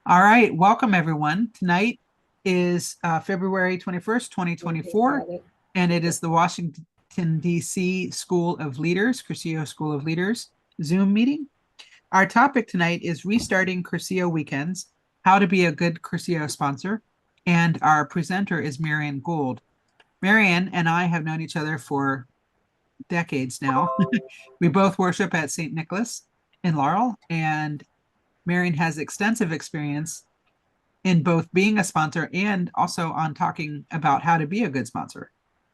All right, welcome everyone. Tonight is February 21st, Okay, 2024, got it. and it is the Washington, D.C. School of Leaders, Cursillo School of Leaders Zoom meeting. Our topic tonight is restarting Cursillo weekends, how to be a good Cursillo sponsor, and our presenter is Marian Gould. Marian and I have known each other for decades now. We both worship at St. Nicholas in Laurel, and Marian has extensive experience in both being a sponsor and also on talking about how to be a good sponsor.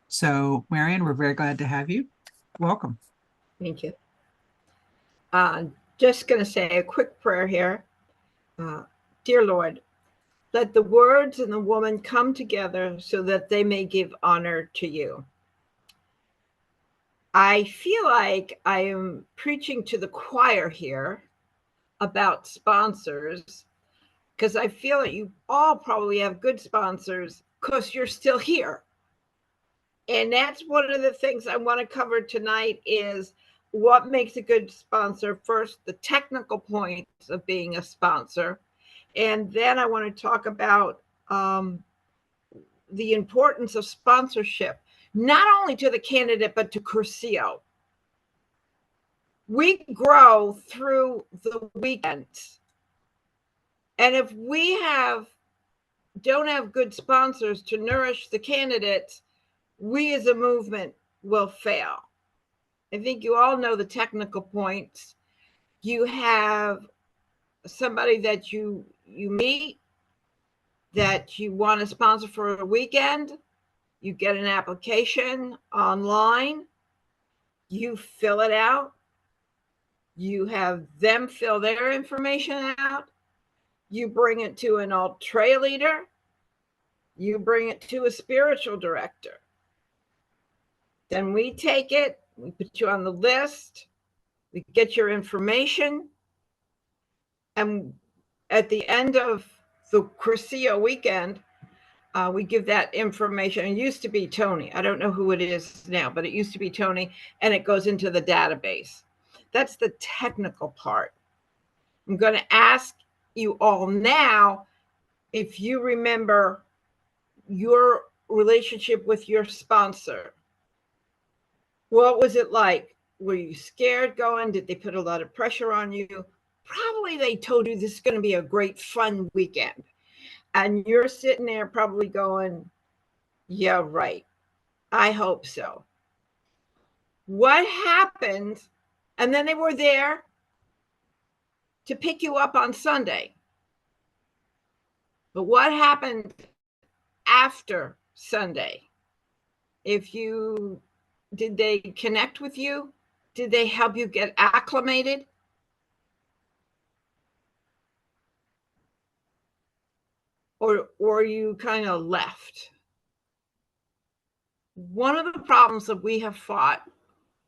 So, Marian, we're very glad to have you. Welcome. Thank you. Just going to say a quick prayer here. Uh, Dear Lord, let the words and the woman come together so that they may give honor to you. I feel like I am preaching to the choir here about sponsors because I feel that you all probably have good sponsors because you're still here. And that's one of the things I want to cover tonight is what makes a good sponsor. First, the technical points of being a sponsor. And then I want to talk about the importance of sponsorship, not only to the candidate, but to Cursillo. We grow through the weekends. And if we don't have good sponsors to nourish the candidates, we as a movement will fail. I think you all know the technical points. You have somebody that you meet that you want to sponsor for a weekend. You get an application online. You fill it out. You have them fill their information out. You bring it to an ultra leader. You bring it to a spiritual director. Then we take it, we put you on the list, we get your information, and at the end of the Cursillo weekend, we give that information. It used to be Tony. I don't know who it is now, but it used to be Tony, and it goes into the database. That's the technical part. I'm going to ask you all now if you remember your relationship with your sponsor. What was it like? Were you scared going? Did they put a lot of pressure on you? Probably they told you this is going to be a great, fun weekend. And you're sitting there probably going, yeah, right. I hope so. What happened? And then they were there to pick you up on Sunday. But what happened after Sunday? Did they connect with you? Did they help you get acclimated? Or you kind of left? One of the problems that we have fought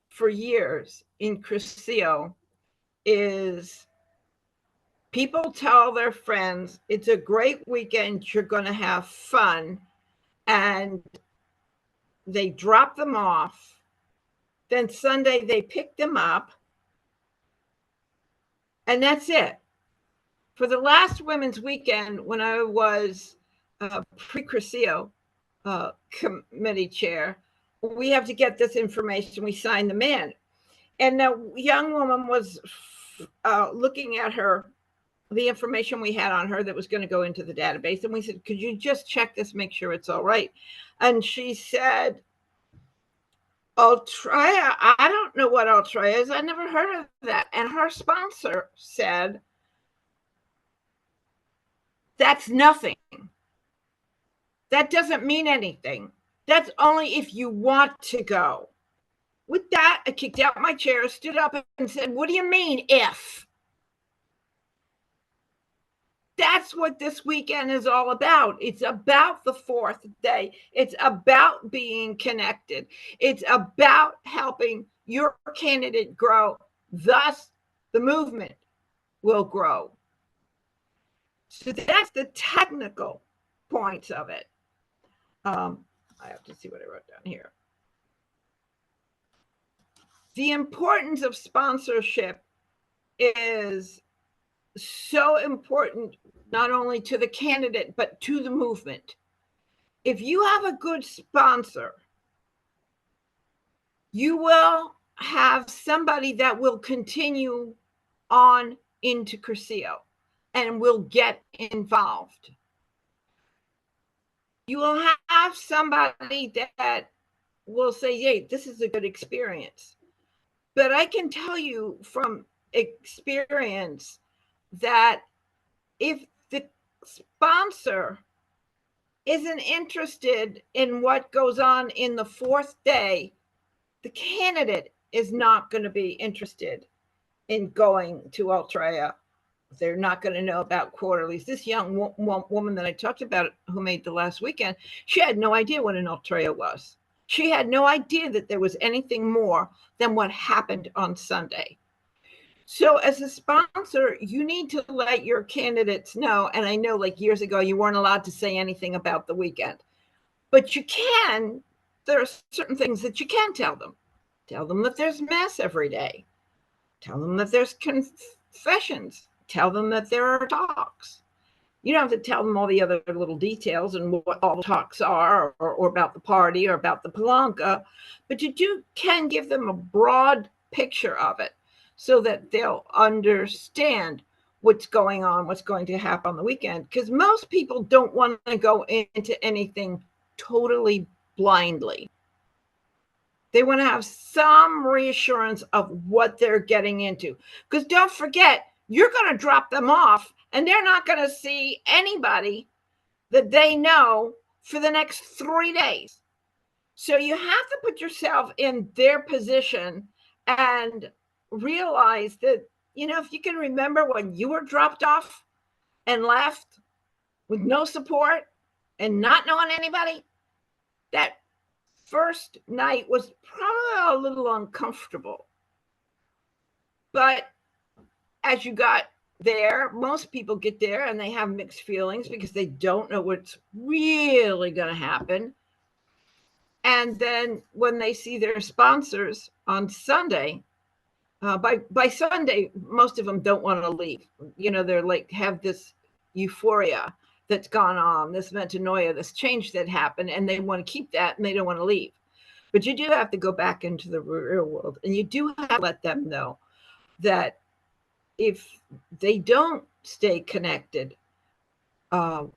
for years in Cursillo is people tell their friends it's a great weekend, you're going to have fun, and they drop them off. Then Sunday they pick them up, and that's it. For the last women's weekend, when I was pre-Cursillo committee chair, we have to get this information. We sign them in. And the young woman was looking at the information we had on her that was going to go into the database. And we said, could you just check this, make sure it's all right? And she said, Ultra, I don't know what Ultra is. I never heard of that. And her sponsor said, that's nothing. That doesn't mean anything. That's only if you want to go. With that, I kicked out my chair, stood up, and said, what do you mean, if? That's what this weekend is all about. It's about the fourth day. It's about being connected. It's about helping your candidate grow. Thus, the movement will grow. So that's the technical points of it. I have to see what I wrote down here. The importance of sponsorship is so important, not only to the candidate, but to the movement. If you have a good sponsor, you will have somebody that will continue on into Cursillo and will get involved. You will have somebody that will say, hey, this is a good experience. But I can tell you from experience that if the sponsor isn't interested in what goes on in the fourth day, the candidate is not going to be interested in going to Ultra. They're not going to know about quarterlies. This young woman that I talked about who made the last weekend, she had no idea what an Ultra was. She had no idea that there was anything more than what happened on Sunday. So as a sponsor, you need to let your candidates know. And I know like years ago, you weren't allowed to say anything about the weekend, but you can. There are certain things that you can tell them. Tell them that there's mass every day. Tell them that there's confessions. Tell them that there are talks. You don't have to tell them all the other little details and what all the talks are, or about the party or about the palanca, but you can give them a broad picture of it so that they'll understand what's going on, what's going to happen on the weekend. Because most people don't want to go into anything totally blindly. They want to have some reassurance of what they're getting into. Because don't forget, you're going to drop them off and they're not going to see anybody that they know for the next 3 days. So you have to put yourself in their position and realize that, if you can remember when you were dropped off and left with no support and not knowing anybody, that first night was probably a little uncomfortable. But as you got there, most people get there and they have mixed feelings because they don't know what's really going to happen. And then when they see their sponsors on Sunday, by Sunday, most of them don't want to leave. They're like, have this euphoria that's gone on, this metanoia, this change that happened, and they want to keep that and they don't want to leave. But you do have to go back into the real world, and you do have to let them know that if they don't stay connected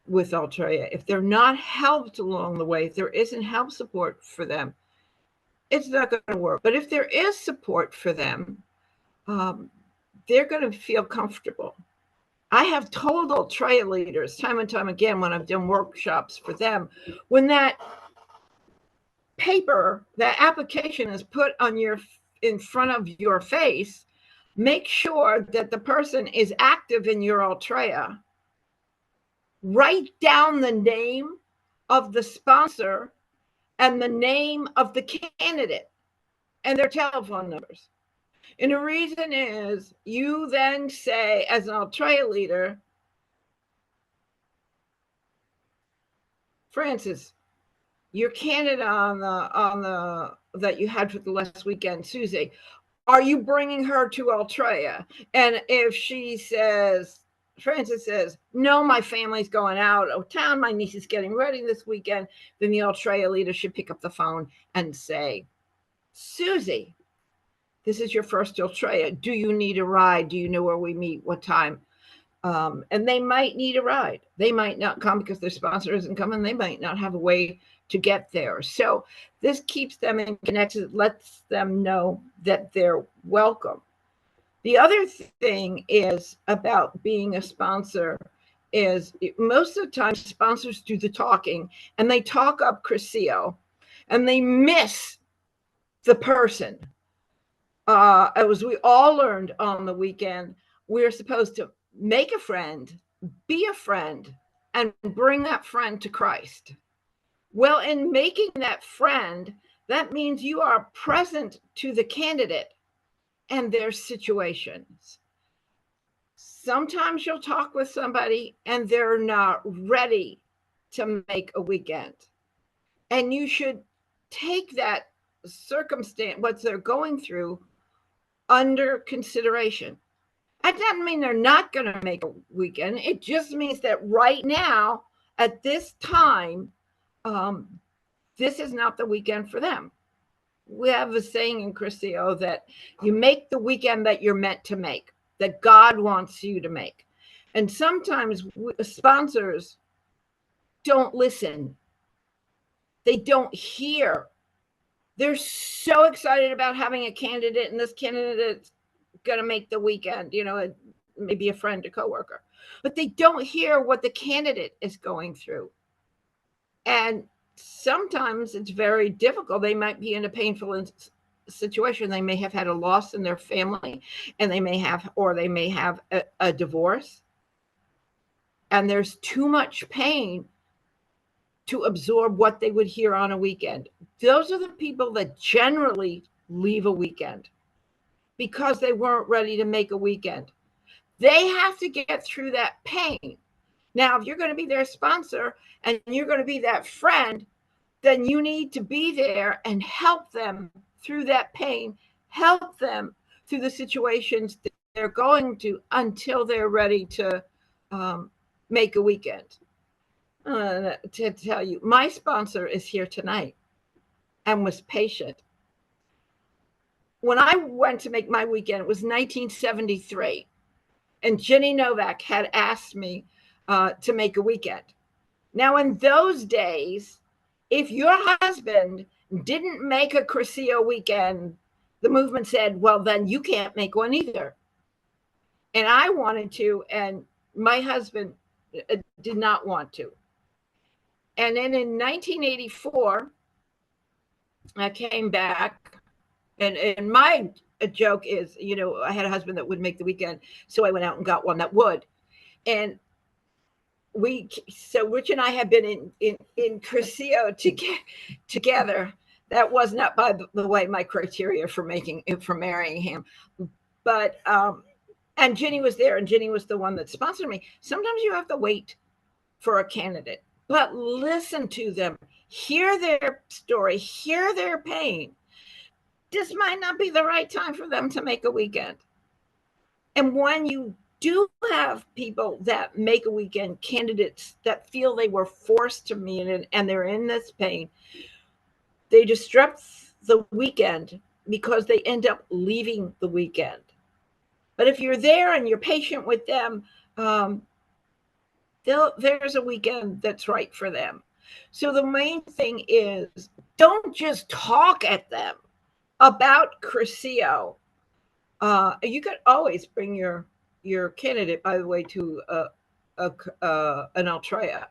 with Ultra, if they're not helped along the way, if there isn't help support for them, it's not going to work. But if there is support for them, they're going to feel comfortable. I have told Ultra leaders time and time again when I've done workshops for them, when that paper, that application is put in front of your face, make sure that the person is active in your Ultra. Write down the name of the sponsor and the name of the candidate and their telephone numbers. And the reason is you then say, as an Ultra leader, Francis, your candidate on the that you had for the last weekend, Susie, are you bringing her to Ultra? And if Francis says, no, my family's going out of town, my niece is getting ready this weekend, then the Ultra leader should pick up the phone and say, Susie, this is your first Ultra. Do you need a ride? Do you know where we meet? What time? And they might need a ride. They might not come because their sponsor isn't coming. They might not have a way to get there. So this keeps them in connection, lets them know that they're welcome. The other thing is about being a sponsor is most of the time sponsors do the talking and they talk up Cursillo and they miss the person. As we all learned on the weekend, we're supposed to make a friend, be a friend, and bring that friend to Christ. Well, in making that friend, that means you are present to the candidate and their situations. Sometimes you'll talk with somebody and they're not ready to make a weekend. And you should take that circumstance, what they're going through, under consideration. That doesn't mean they're not going to make a weekend. It just means that right now, at this time, um, this is not the weekend for them. We have a saying in Cursillo that you make the weekend that you're meant to make, that God wants you to make. And sometimes sponsors don't listen. They don't hear. They're so excited about having a candidate, and this candidate's going to make the weekend, maybe a friend, a coworker. But they don't hear what the candidate is going through. And sometimes it's very difficult. They might be in a painful situation. They may have had a loss in their family, and they may have a divorce. And there's too much pain to absorb what they would hear on a weekend. Those are the people that generally leave a weekend because they weren't ready to make a weekend. They have to get through that pain. Now, if you're going to be their sponsor and you're going to be that friend, then you need to be there and help them through that pain, help them through the situations that they're going to until they're ready to make a weekend. To tell you, my sponsor is here tonight and was patient. When I went to make my weekend, it was 1973, and Jenny Novak had asked me to make a weekend. Now, in those days, if your husband didn't make a Cursillo weekend, the movement said, well, then you can't make one either. And I wanted to, and my husband did not want to. And then in 1984, I came back, and my joke is, I had a husband that would make the weekend, so I went out and got one that would. And so Rich and I have been in Cursillo together. That was not, by the way, my criteria for marrying him. But and Jenny was there, and Jenny was the one that sponsored me. Sometimes you have to wait for a candidate, but listen to them, hear their story, hear their pain. This might not be the right time for them to make a weekend. And when you do have people that make a weekend, candidates that feel they were forced to meet it and they're in this pain, they disrupt the weekend because they end up leaving the weekend. But if you're there and you're patient with them, there's a weekend that's right for them. So the main thing is, don't just talk at them about Cursillo. You could always bring your candidate, by the way, to an Altrea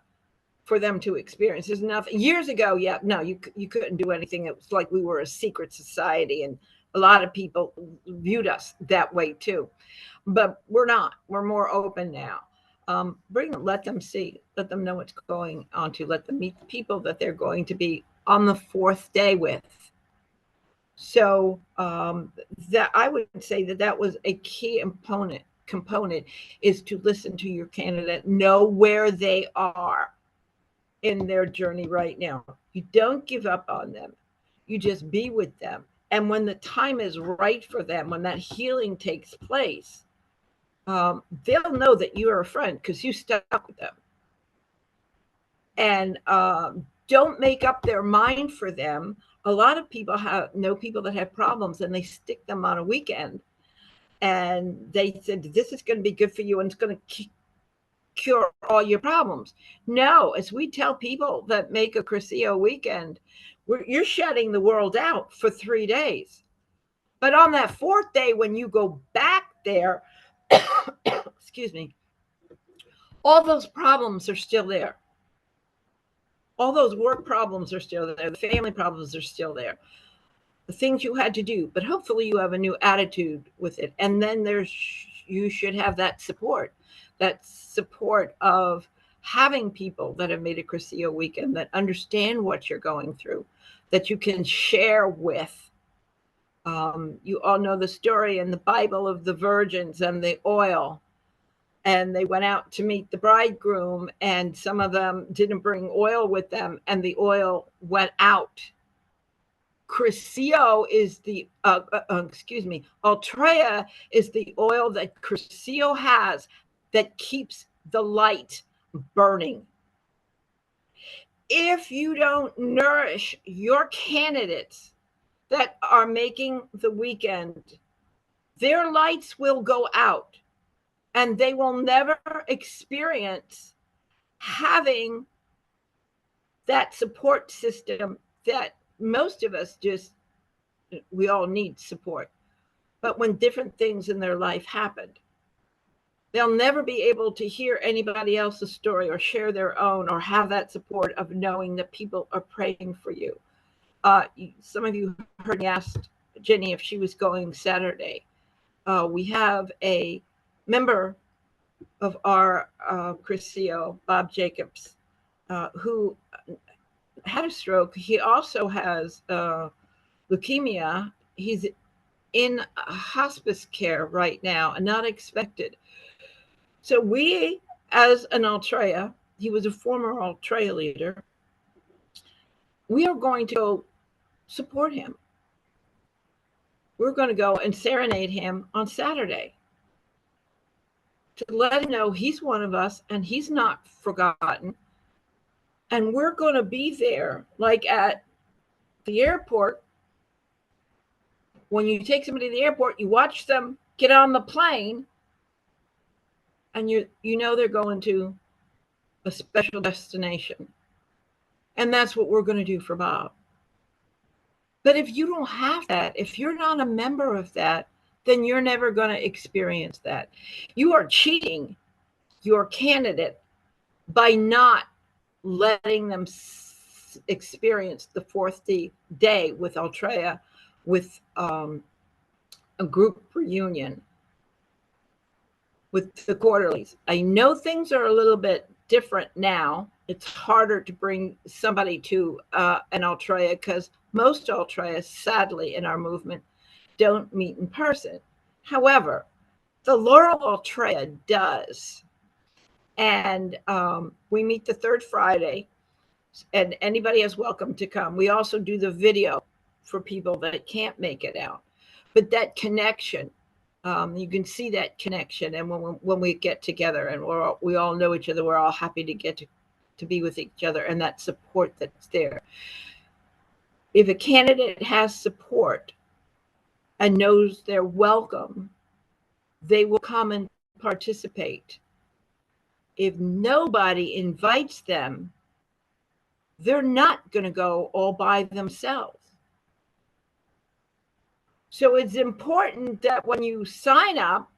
for them to experience. There's nothing. Years ago, yeah, no, you couldn't do anything. It was like we were a secret society, and a lot of people viewed us that way too. But we're not. We're more open now. Let them see, let them know what's going on to, let them meet people that they're going to be on the fourth day with. So that I would say that was a key component is to listen to your candidate, know where they are in their journey right now. You don't give up on them. You just be with them. And when the time is right for them, when that healing takes place, they'll know that you are a friend because you stuck with them. And don't make up their mind for them. A lot of people know people that have problems, and they stick them on a weekend, and they said, this is going to be good for you and it's going to cure all your problems. No, as we tell people that make a Cursillo weekend, you're shutting the world out for 3 days. But on that fourth day, when you go back there, excuse me, all those problems are still there. All those work problems are still there. The family problems are still there. The things you had to do, but hopefully you have a new attitude with it. And then you should have that support of having people that have made a Cursillo weekend that understand what you're going through, that you can share with. You all know the story in the Bible of the virgins and the oil. And they went out to meet the bridegroom, and some of them didn't bring oil with them, and the oil went out. Cursillo is the, Altrea is the oil that Cursillo has that keeps the light burning. If you don't nourish your candidates that are making the weekend, their lights will go out and they will never experience having that support system that most of us just, we all need support. But when different things in their life happened, they'll never be able to hear anybody else's story or share their own or have that support of knowing that people are praying for you. Some of you heard me ask Jenny if she was going Saturday. We have a member of our Cursillo, Bob Jacobs, who had a stroke. He also has leukemia. He's in hospice care right now and not expected. So we, as an Altrea, he was a former Altrea leader, we are going to go support him. We're going to go and serenade him on Saturday to let him know he's one of us and he's not forgotten. And we're going to be there, like at the airport. When you take somebody to the airport, you watch them get on the plane, and you know they're going to a special destination. And that's what we're going to do for Bob. But if you don't have that, if you're not a member of that, then you're never going to experience that. You are cheating your candidate by not letting them experience the fourth day with Altrea, with a group reunion, with the quarterlies. I know things are a little bit different now. It's harder to bring somebody to an Altrea because most Altreas, sadly, in our movement, don't meet in person. However, the Laurel Altrea does. And we meet the third Friday, and anybody is welcome to come. We also do the video for people that can't make it out. But that connection, you can see that connection. And when we get together and we all know each other, we're all happy to get to be with each other, and that support that's there. If a candidate has support and knows they're welcome, they will come and participate. If nobody invites them, they're not going to go all by themselves. So it's important that when you sign up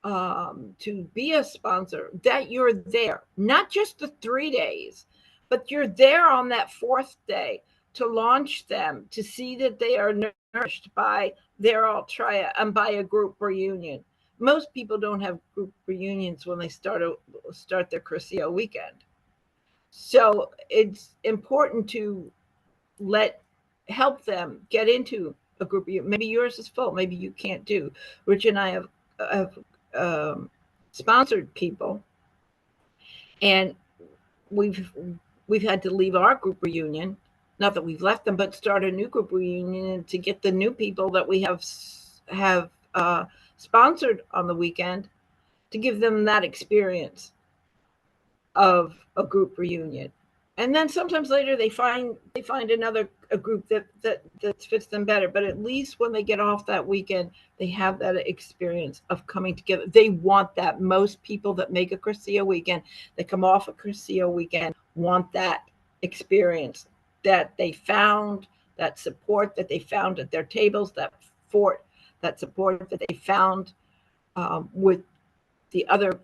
to be a sponsor, that you're there, not just the 3 days, but you're there on that fourth day to launch them, to see that they are nourished by their Altrea and by a group reunion. Most people don't have group reunions when they start their Cursillo weekend. So it's important to help them get into a group reunion. Maybe yours is full, maybe you can't do. Rich and I have sponsored people, and we've had to leave our group reunion, not that we've left them, but start a new group reunion to get the new people that we have sponsored on the weekend, to give them that experience of a group reunion. And then sometimes later they find a group that fits them better. But at least when they get off that weekend, they have that experience of coming together. They want that. Most people that make a Cursillo weekend, that come off a Cursillo weekend, want that experience that they found, that support that they found at their tables, that support that they found with the other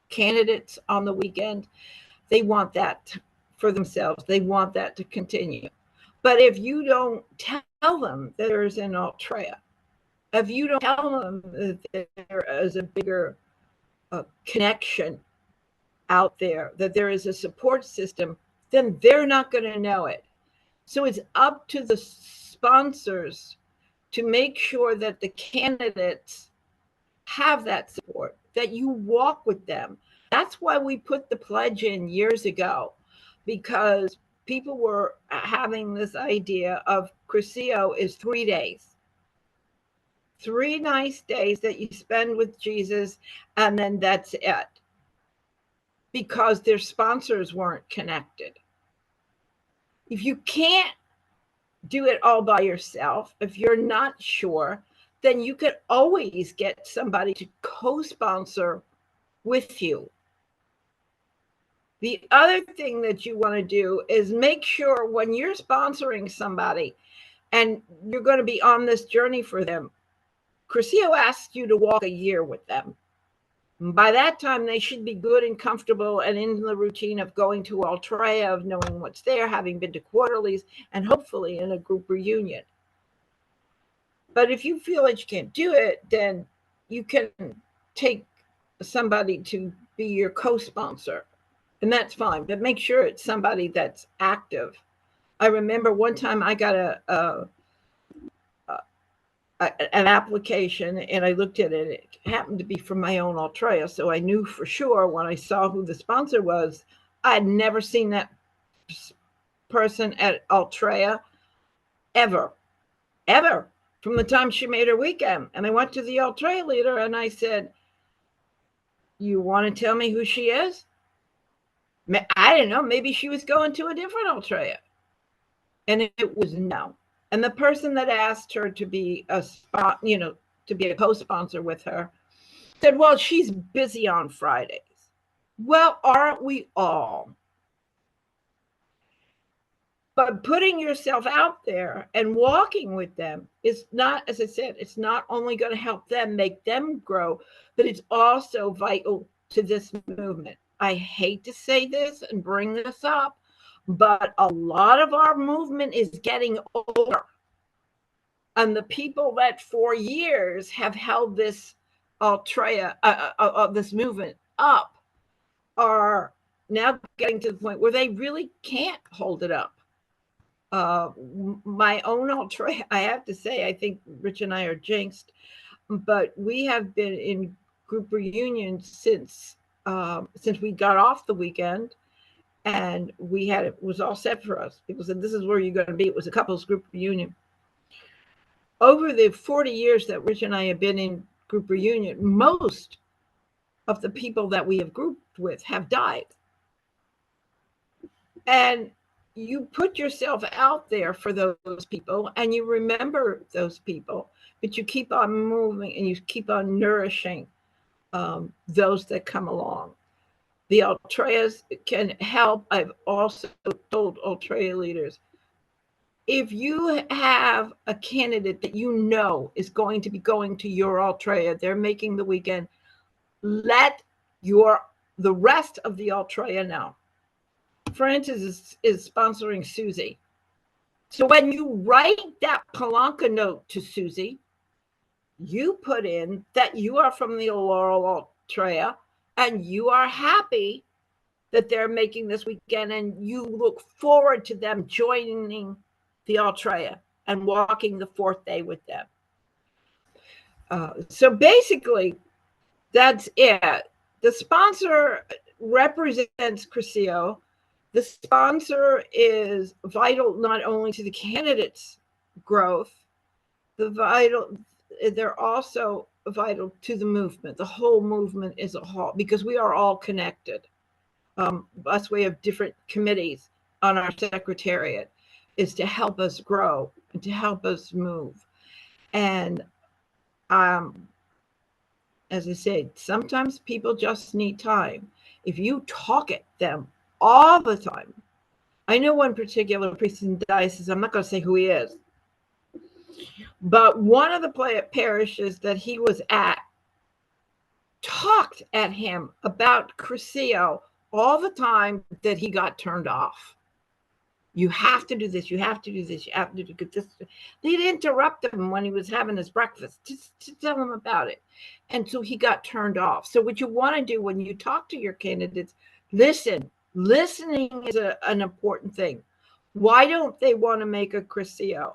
candidates on the weekend. They want that for themselves. They want that to continue. But if you don't tell them there's an Altrea, if you don't tell them that there is a bigger connection out there, that there is a support system, then they're not going to know it. So it's up to the sponsors to make sure that the candidates have that support, that you walk with them. That's why we put the pledge in years ago, because people were having this idea of Cursillo is 3 days. 3 nice days that you spend with Jesus, and then that's it. Because their sponsors weren't connected. If you can't do it all by yourself, if you're not sure, then you could always get somebody to co-sponsor with you. The other thing that you want to do is make sure when you're sponsoring somebody and you're going to be on this journey for them, Cursillo asks you to walk a year with them. By that time, they should be good and comfortable and in the routine of going to Altrea, of knowing what's there, having been to quarterlies, and hopefully in a group reunion. But if you feel that you can't do it, then you can take somebody to be your co-sponsor, and that's fine. But make sure it's somebody that's active. I remember one time I got an application, and I looked at it. It happened to be from my own Altrea, so I knew for sure when I saw who the sponsor was. I'd never seen that person at Altrea ever from the time she made her weekend. And I went to the Altrea leader and I said, "You want to tell me who she is?" I didn't know. Maybe she was going to a different Altrea. And it was no. And the person that asked her to be to be a co-sponsor with her said, "Well, she's busy on Fridays." Well, aren't we all? But putting yourself out there and walking with them is not, as I said, it's not only going to help them, make them grow, but it's also vital to this movement. I hate to say this and bring this up, but a lot of our movement is getting older. And the people that for years have held this Altrea, this movement up, are now getting to the point where they really can't hold it up. My own Altrea, I have to say, I think Rich and I are jinxed, but we have been in group reunions since we got off the weekend, and it was all set for us. People said, "This is where you're going to be." It was a couples group reunion. Over the 40 years that Rich and I have been in group reunion, most of the people that we have grouped with have died. And you put yourself out there for those people and you remember those people, but you keep on moving and you keep on nourishing those that come along. The Altreas can help. I've also told Altrea leaders, if you have a candidate that you know is going to be going to your Altrea, they're making the weekend, let the rest of the Altrea know. Francis is sponsoring Susie. So when you write that Palanca note to Susie, you put in that you are from the Laurel Altrea and you are happy that they're making this weekend and you look forward to them joining the Altrea and walking the 4th day with them. So basically, that's it. The sponsor represents Cursillo. The sponsor is vital not only to the candidates' growth, they're also vital to the movement. The whole movement is a whole, because we are all connected. Us, we have different committees on our secretariat, is to help us grow and to help us move. And as I said, sometimes people just need time. If you talk at them all the time. I know one particular priest in the diocese, I'm not going to say who he is, but one of the parishes that he was at talked at him about Cursillo all the time that he got turned off. You have to do this, you have to do this, you have to do this. They'd interrupt him when he was having his breakfast to tell him about it. And so he got turned off. So what you want to do when you talk to your candidates, listen. Listening is an important thing. Why don't they want to make a Cursillo?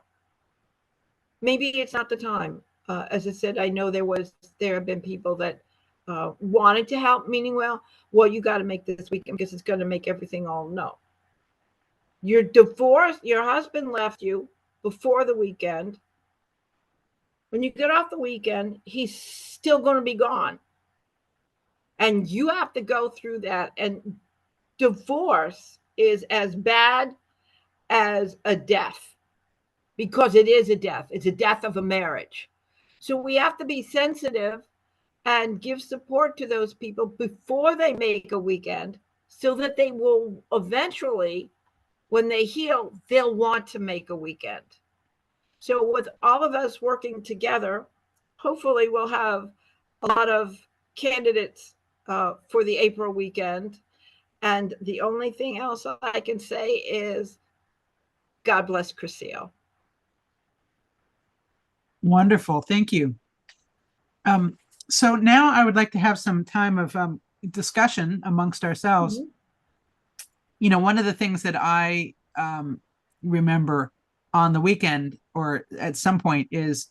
Maybe it's not the time. As I said, I know there have been people that wanted to help, meaning, well, you got to make this weekend because it's going to make everything all no. You're divorced, your husband left you before the weekend. When you get off the weekend, he's still going to be gone. And you have to go through that. And divorce is as bad as a death, because it is a death. It's a death of a marriage. So we have to be sensitive and give support to those people before they make a weekend, so that they will eventually, when they heal, they'll want to make a weekend. So with all of us working together, hopefully we'll have a lot of candidates for the April weekend. And the only thing else I can say is God bless Cursillo. Wonderful. Thank you. So now I would like to have some time of discussion amongst ourselves. Mhm. You know, one of the things that I remember on the weekend or at some point is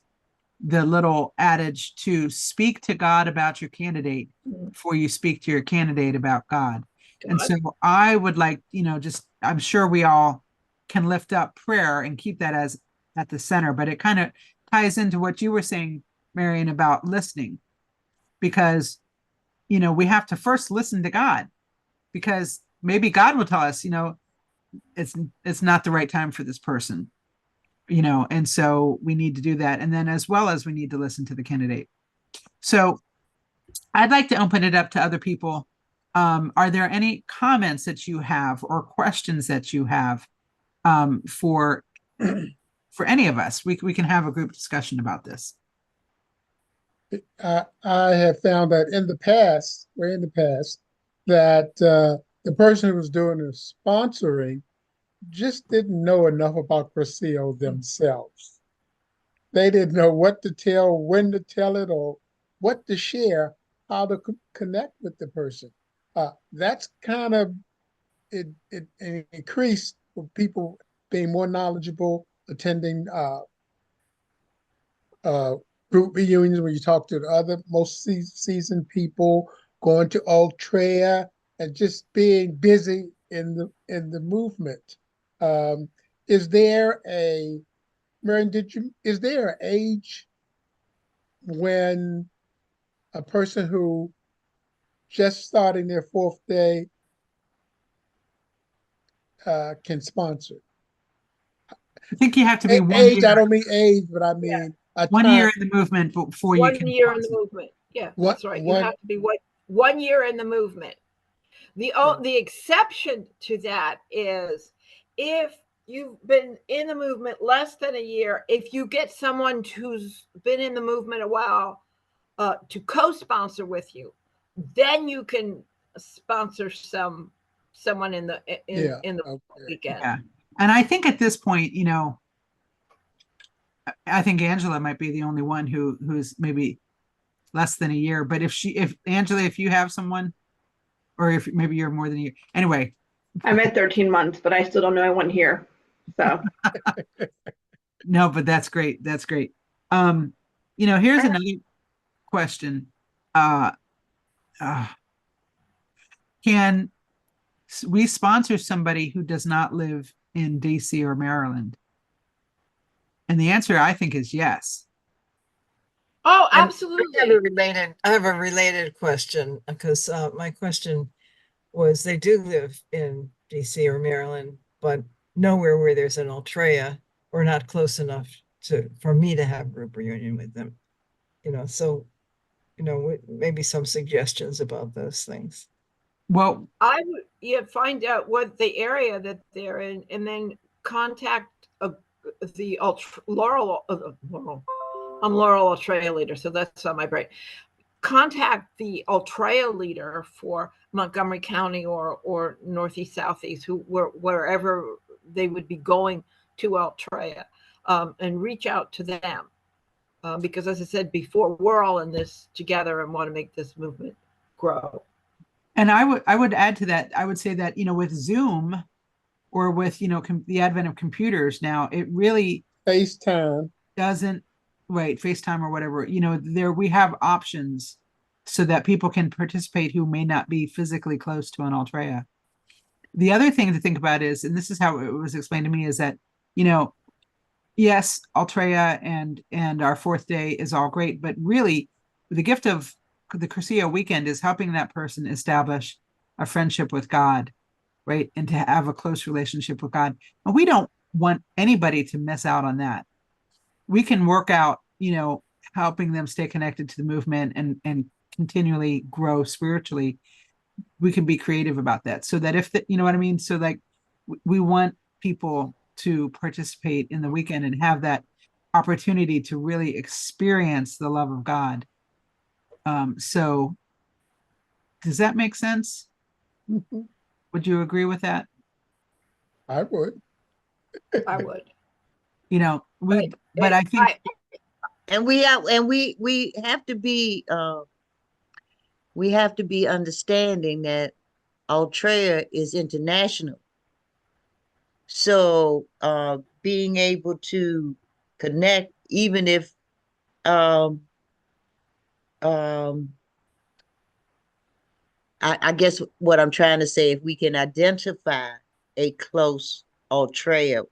the little adage to speak to God about your candidate before you speak to your candidate about God. And so I would like, you know, just I'm sure we all can lift up prayer and keep that as at the center, but it kind of ties into what you were saying, Marion, about listening, because, you know, we have to first listen to God, because maybe God will tell us, you know, it's not the right time for this person, you know, and so we need to do that. And then as well as we need to listen to the candidate. So I'd like to open it up to other people. Are there any comments that you have or questions that you have for any of us? We can have a group discussion about this. I have found that in the past, way in the past, that the person who was doing the sponsoring just didn't know enough about Cursillo themselves. They didn't know what to tell, when to tell it, or what to share, how to connect with the person. That's kind of it increased for people being more knowledgeable, attending uh, group reunions where you talk to the other most seasoned people, going to Ultra, and just being busy in the movement. Um, is there a Marion? Is there an age when a person who just starting their fourth day can sponsor? I think you have to be Age, I don't mean age, but I Yeah. mean a one time. year in the movement before you 1 can year in the sponsor. movement. Yeah, What that's right. You one? have to be 1 year in the movement. The exception to that is if you've been in the movement less than a year, if you get someone who's been in the movement a while to co-sponsor with you, then you can sponsor someone in Yeah. the Okay. weekend. Yeah. And I think at this point, you know, I think Angela might be the only one who's maybe less than a year. But if Angela, if you have someone, or if maybe you're more than a year, anyway. I'm at 13 months, but I still don't know anyone here. So No, but that's great. That's great. You know, here's another question. Uh, uh, can we sponsor somebody who does not live in DC or Maryland? And the answer, I think, is yes. Oh, And absolutely. I have a related question, because my question was, they do live in DC or Maryland, but nowhere where there's an Altrea, or not close enough for me to have group reunion with them. You know, so, you know, maybe some suggestions about those things. Well, I would find out what the area that they're in, and then contact the Laurel. I'm Laurel Ultra leader, so that's on my brain. Contact the Ultra leader for Montgomery County or Northeast Southeast, wherever they would be going to Ultra, and reach out to them, because as I said before, we're all in this together and want to make this movement grow. and I would add to that. I would say that, you know, with Zoom or with, you know, the advent of computers now, it really FaceTime. doesn't, right, FaceTime or whatever, you know, there we have options so that people can participate who may not be physically close to an Altrea. The other thing to think about is, and this is how it was explained to me, is that, you know, yes, Altrea and our fourth day is all great, but really the gift of the Cursillo weekend is helping that person establish a friendship with God, right? And to have a close relationship with God. And we don't want anybody to miss out on that. We can work out, you know, helping them stay connected to the movement and continually grow spiritually. We can be creative about that, so that if the, you know what I mean, so like we want people to participate in the weekend and have that opportunity to really experience the love of God. So does that make sense? Mhm. Would you agree with that? I would. I would. You know, we, But but I think, And we have to be understanding that Altria is international. So being able to connect, even if um um I guess what I'm trying to say, if we can identify a close Altria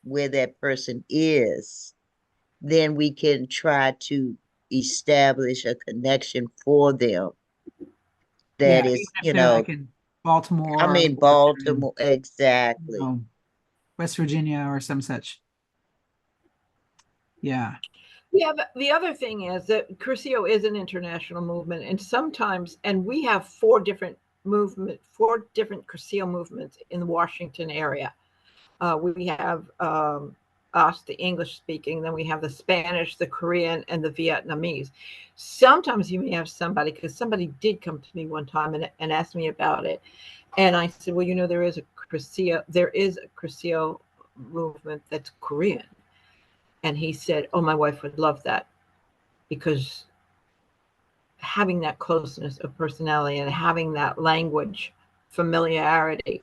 where that person is, then we can try to establish a connection for them yeah, that even is, if they're like in I Baltimore mean, or they're in, Baltimore, you exactly. know, West Virginia or some such. Yeah. Yeah, the other thing is that Cursillo is an international movement, and sometimes, and we have four different Cursillo movements in the Washington area. We have us, the English speaking, then we have the Spanish, the Korean, and the Vietnamese. Sometimes you may have somebody, because somebody did come to me one time and asked me about it, and I said, well, you know, there is a Cursillo movement that's Korean. And he said, oh, my wife would love that, because having that closeness of personality and having that language familiarity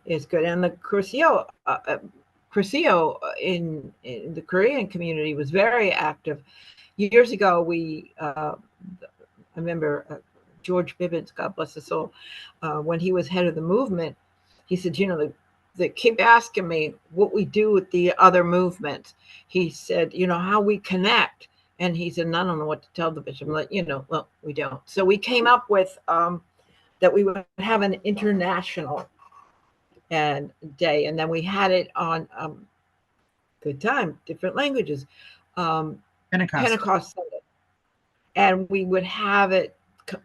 is good. And the Cursillo in the Korean community was very active. Years ago, I remember George Bibbins, God bless his soul, when he was head of the movement, he said, you know, they keep asking me what we do with the other movements. He said, you know, how we connect. And he said, I don't know what to tell the bishop. I'm like, you know, well, we don't. So we came up with that we would have an international and day. And then we had it on good time, different languages, Pentecost. Pentecost Sunday. And we would have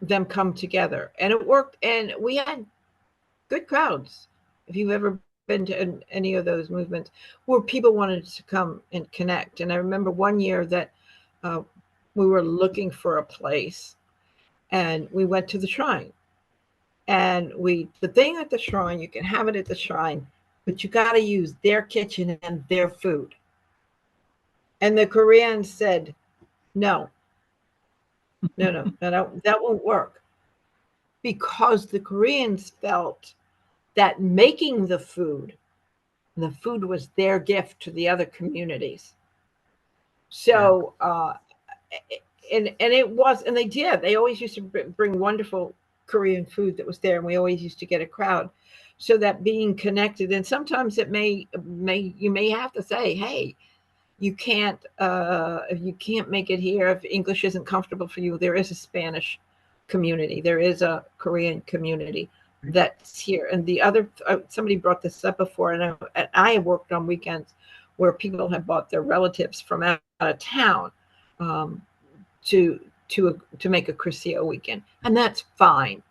them come together. And it worked. And we had good crowds. If you've ever been to any of those movements where people wanted to come and connect. And I remember one year that we were looking for a place, and we went to the shrine. And the thing at the shrine, you can have it at the shrine, but you got to use their kitchen and their food. And the Koreans said, no, that won't work, because the Koreans felt that making the food was their gift to the other communities. So, and it was, and they always used to bring wonderful Korean food that was there, and we always used to get a crowd. So that being connected, and sometimes you may have to say, hey, you can't if you can't make it here, if English isn't comfortable for you, there is a Spanish community, there is a Korean community that's here. And the other, somebody brought this up before, and I have worked on weekends where people have bought their relatives from out of town to make a Cursillo weekend, and that's fine.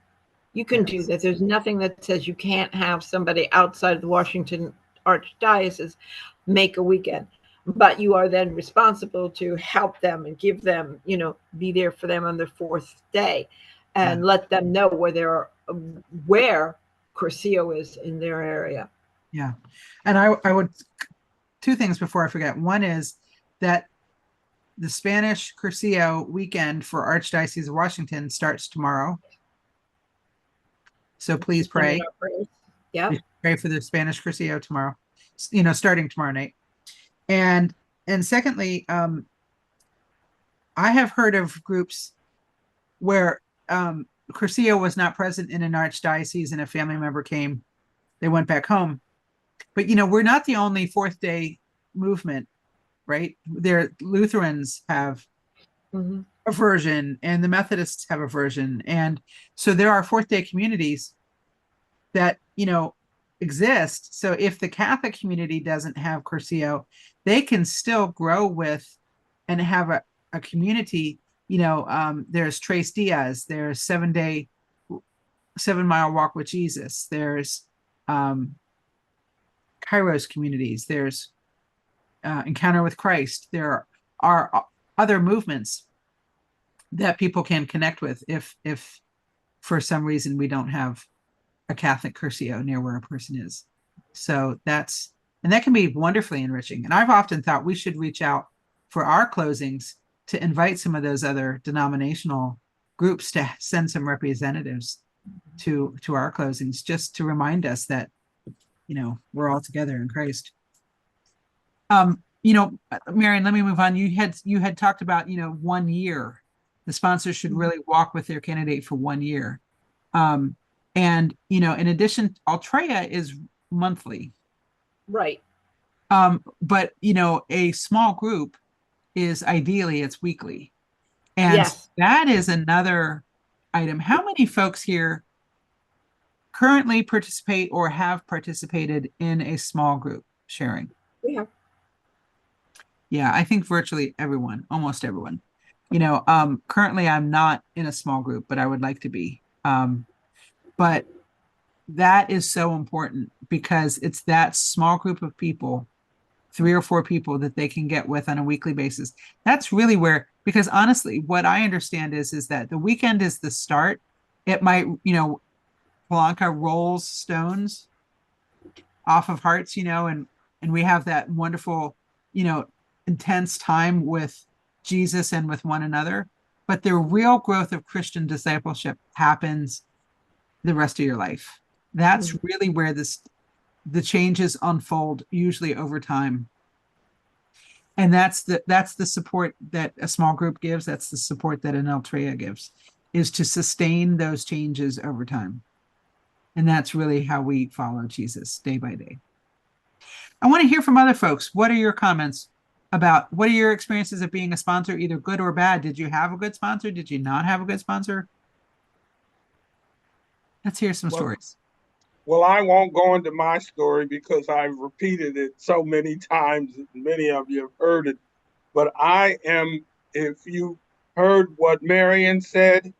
You can do that. There's nothing that says you can't have somebody outside of the Washington Archdiocese make a weekend, but you are then responsible to help them and give them, you know, be there for them on their fourth day, and let them know where Cursillo is in their area. Yeah. And I would, two things before I forget. One is that the Spanish Cursillo weekend for Archdiocese of Washington starts tomorrow. So please pray. Yeah. Pray for the Spanish Cursillo tomorrow, you know, starting tomorrow night. And secondly, I have heard of groups where Cursillo was not present in an archdiocese and a family member came they went back home. But we're not the only Fourth Day movement, right? There, Lutherans have Mhm. a version, and the Methodists have a version, and so there are Fourth Day communities that exist. So if the Catholic community doesn't have Cursillo, they can still grow with and have a community. There's Trace Diaz, there's 7 Mile Walk with Jesus, there's Kairos communities, there's Encounter with Christ. There are other movements that people can connect with if for some reason we don't have a Catholic Cursillo near where a person is. So that can be wonderfully enriching. And I've often thought we should reach out for our closings to invite some of those other denominational groups to send some representatives to our closings, just to remind us that we're all together in Christ. Marion, let me move on. You had talked about 1 year. The sponsor should really walk with their candidate for 1 year. And in addition, Altrea is monthly. Right. But a small group is ideally it's weekly. And Yes. that is another item. How many folks here currently participate or have participated in a small group sharing? Yeah. Yeah, I think virtually everyone, almost everyone. Currently I'm not in a small group, but I would like to be. But that is so important because it's that small group of people, 3 or 4 people that they can get with on a weekly basis. That's really where, because honestly, what I understand is that the weekend is the start. It might, Blanca rolls stones off of hearts, and we have that wonderful, intense time with Jesus and with one another. But the real growth of Christian discipleship happens the rest of your life. That's really where the changes unfold, usually over time. And that's the support that a small group gives. That's the support that an Altrea gives, is to sustain those changes over time. And that's really how we follow Jesus day by day. I want to hear from other folks. What are your comments about, what are your experiences of being a sponsor, either good or bad? Did you have a good sponsor? Did you not have a good sponsor? Let's hear some stories. Well, I won't go into my story because I've repeated it so many times. Many of you have heard it. But if you heard what Marion said,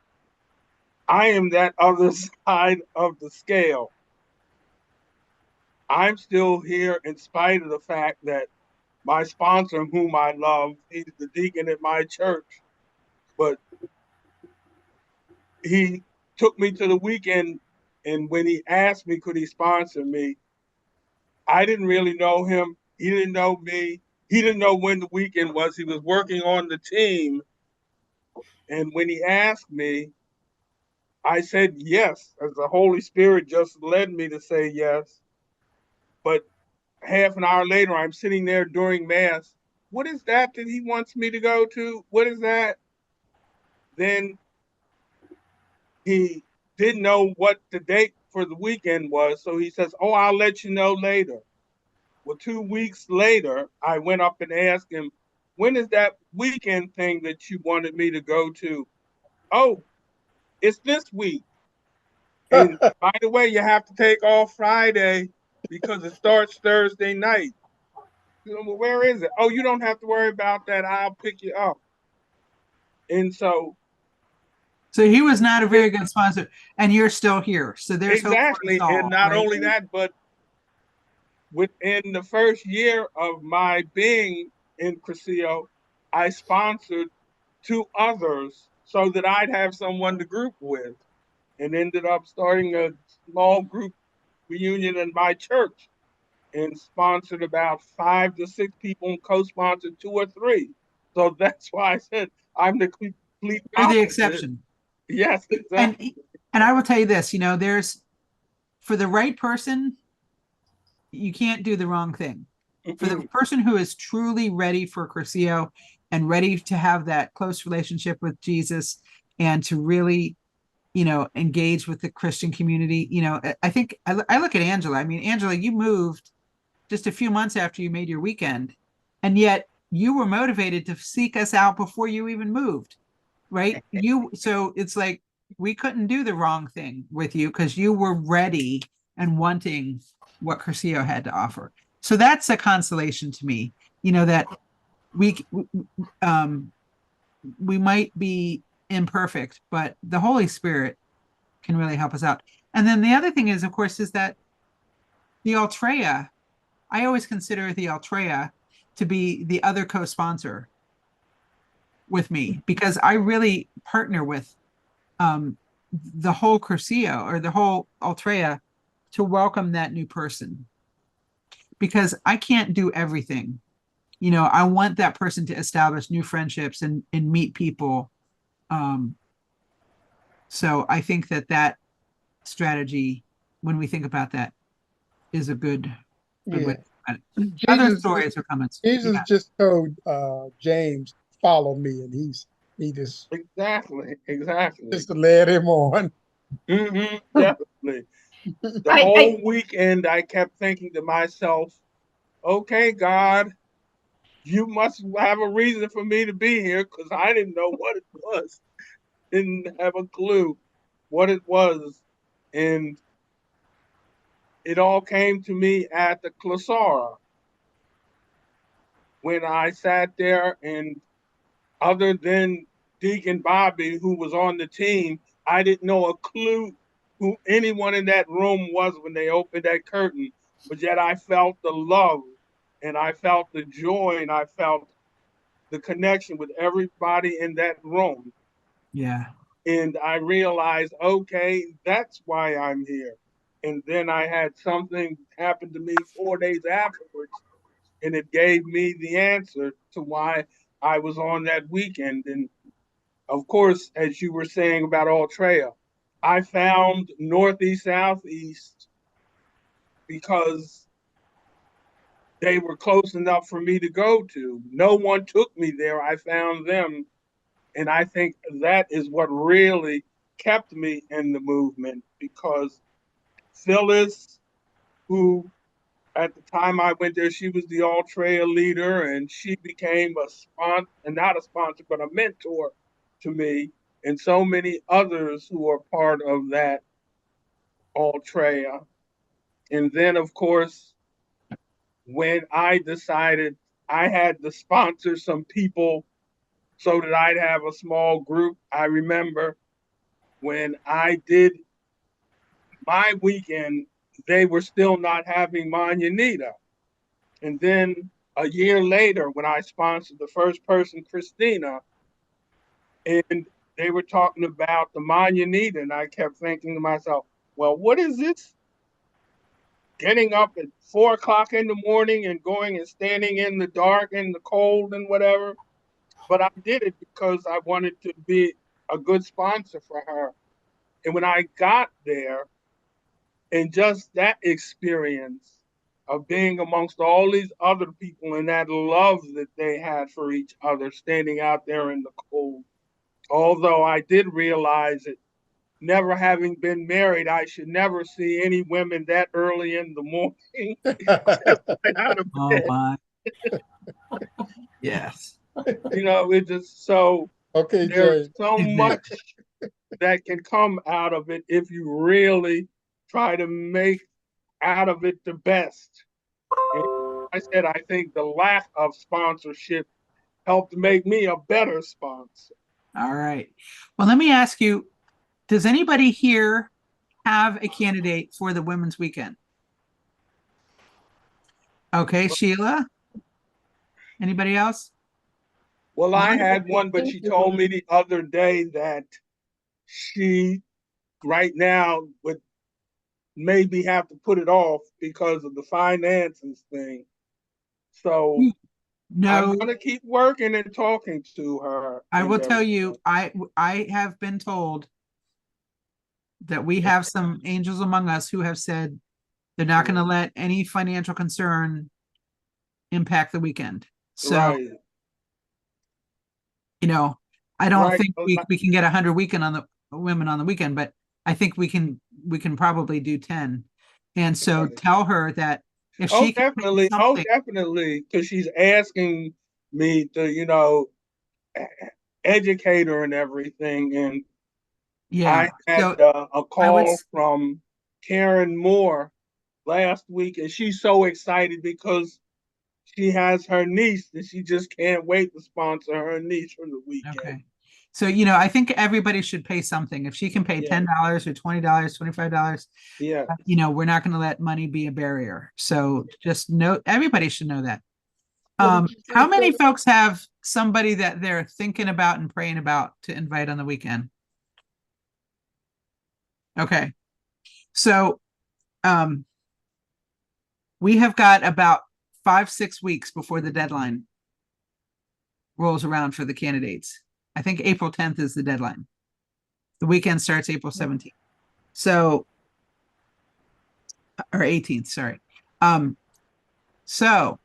I am that other side of the scale. I'm still here in spite of the fact that my sponsor, whom I love, he's the deacon at my church, but he took me to the weekend, and when he asked me, could he sponsor me, I didn't really know him. He didn't know me. He didn't know when the weekend was. He was working on the team. And when he asked me, I said yes, as the Holy Spirit just led me to say yes. But half an hour later, I'm sitting there during Mass. What is that he wants me to go to? What is that? Then he didn't know what the date for the weekend was. So he says, oh, I'll let you know later. Well, 2 weeks later, I went up and asked him, when is that weekend thing that you wanted me to go to? Oh, it's this week. And by the way, you have to take off Friday because it starts Thursday night. Well, where is it? Oh, you don't have to worry about that. I'll pick you up. And so he was not a very good sponsor, and you're still here. So there's exactly. hope for us all, and not right? only that, but within the first year of my being in Cursillo, I sponsored 2 others so that I'd have someone to group with, and ended up starting a small group reunion in my church and sponsored about 5 to 6 people and co-sponsored 2 or 3. So that's why I said I'm the complete You're opposite. the exception. Yes, exactly. And I will tell you this, there's, for the right person, you can't do the wrong thing. For the person who is truly ready for Cursillo and ready to have that close relationship with Jesus and to really engage with the Christian community. I think I look at Angela. I mean, Angela, you moved just a few months after you made your weekend, and yet you were motivated to seek us out before you even moved, right? So it's like we couldn't do the wrong thing with you because you were ready and wanting what Cursillo had to offer. So that's a consolation to me, that we we might be imperfect, but the Holy Spirit can really help us out. And then the other thing is, of course, is that the Altrea, I always consider the Altrea to be the other co-sponsor with me, because I really partner with the whole Cursillo or the whole Altrea to welcome that new person, because I can't do everything. I want that person to establish new friendships and meet people. So I think that strategy, when we think about that, is a good way. Yeah. Other Jesus, stories or comments? Jesus Yeah. just told James, follow me, and he just Exactly. led him on. Definitely. The I- whole weekend, I kept thinking to myself, okay, God, you must have a reason for me to be here, because I didn't know what it was. Didn't have a clue what it was. And it all came to me at the Clasara when I sat there, and other than Deacon Bobby, who was on the team, I didn't know a clue who anyone in that room was when they opened that curtain. But yet I felt the love, and I felt the joy, and I felt the connection with everybody in that room. Yeah. And I realized, okay, that's why I'm here. And then I had something happen to me 4 days afterwards, and it gave me the answer to why I was on that weekend. And of course, as you were saying about Altrea, I found Northeast Southeast because they were close enough for me to go to. No one took me there. I found them. And I think that is what really kept me in the movement, because Phyllis, who at the time I went there, she was the Altrea leader, and she became a sponsor, and not a sponsor, but a mentor to me, and so many others who are part of that Altrea. And then, of course, when I decided I had to sponsor some people so that I'd have a small group, I remember when I did my weekend, they were still not having Manyanita. And then a year later, when I sponsored the first person, Christina, and they were talking about the Manyanita, and I kept thinking to myself, well, what is this? Getting up at 4 o'clock in the morning and going and standing in the dark and the cold and whatever. But I did it because I wanted to be a good sponsor for her. And when I got there, and just that experience of being amongst all these other people and that love that they had for each other, standing out there in the cold. Although I did realize that, never having been married, I should never see any women that early in the morning out of Oh bed. my. Yes. It just so Okay, there's Jay. so much that can come out of it if you really try to make out of it the best. And I said, I think the lack of sponsorship helped make me a better sponsor. All right. Well, let me ask you, does anybody here have a candidate for the Women's Weekend? Okay, Sheila? Anybody else? Well, I One? had one, but she told me the other day that she right now would maybe have to put it off because of the finances thing. So I'm No, gonna keep working and talking to her. I And will tell you, I have been told that we have some angels among us who have said they're not going to let any financial concern impact the weekend. So, right, I don't right. think we can get 100 weekend on women on the weekend, but I think we can probably do 10. And so tell her that if she can pay something, definitely, because she's asking me to, educate her and everything. And yeah. I had So a I would, call from Karen Moore last week, and she's so excited because she has her niece and she just can't wait to sponsor her niece for the weekend. okay. So, I think everybody should pay something. If she can pay $10 or $20, $25, Yeah. we're not going to let money be a barrier. So just know, everybody should know that. How many folks have somebody that they're thinking about and praying about to invite on the weekend? Okay. So, we have got about 5-6 weeks before the deadline rolls around for the candidates. I think April 10th is the deadline. The weekend starts April 17th. So, or 18th, sorry. So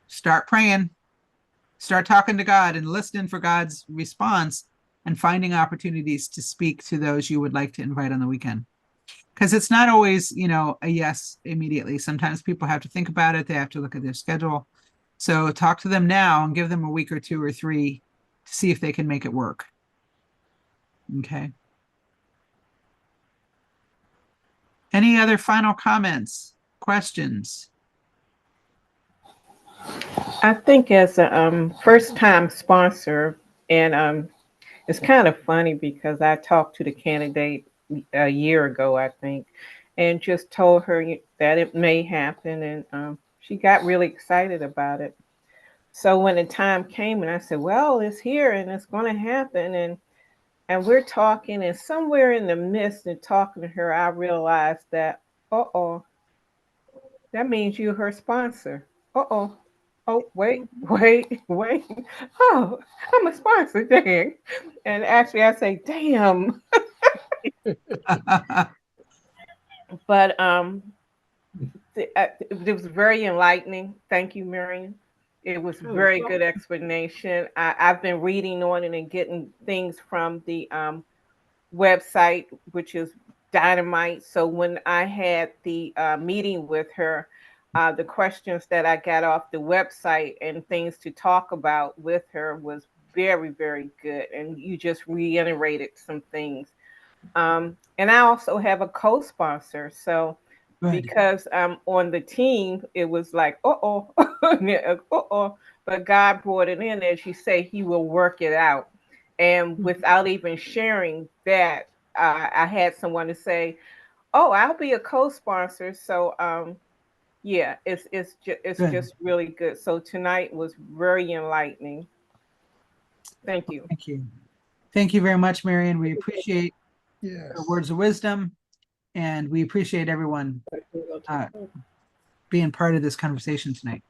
start praying, start talking to God and listening for God's response and finding opportunities to speak to those you would like to invite on the weekend. Because it's not always, a yes immediately. Sometimes people have to think about it. They have to look at their schedule. So talk to them now and give them a week or 2 or 3 to see if they can make it work. Okay. Any other final comments, questions? I think as a first time sponsor, and it's kind of funny because I talked to the candidate a year ago, I think, and just told her that it may happen, and she got really excited about it. So when the time came, and I said, "Well, it's here and it's going to happen," and we're talking, and somewhere in the midst of talking to her, I realized that, oh, that means you're her sponsor. Uh-oh. Oh, wait. Oh, I'm a sponsor, dang. And actually, I say, damn. But it was very enlightening. Thank you, Marion. It was very good explanation. I've been reading on it and getting things from the website, which is Dynamite. So when I had the meeting with her, the questions that I got off the website and things to talk about with her was very, very good. And you just reiterated some things. And I also have a co-sponsor. So because I'm on the team, it was like, but God brought it in, as you say, He will work it out. And without even sharing that, I had someone to say, "Oh, I'll be a co-sponsor." So, yeah, it's just really good. So tonight was very enlightening. Thank you. Thank you. Thank you very much, Marion. We appreciate your words of wisdom, and we appreciate everyone being part of this conversation tonight.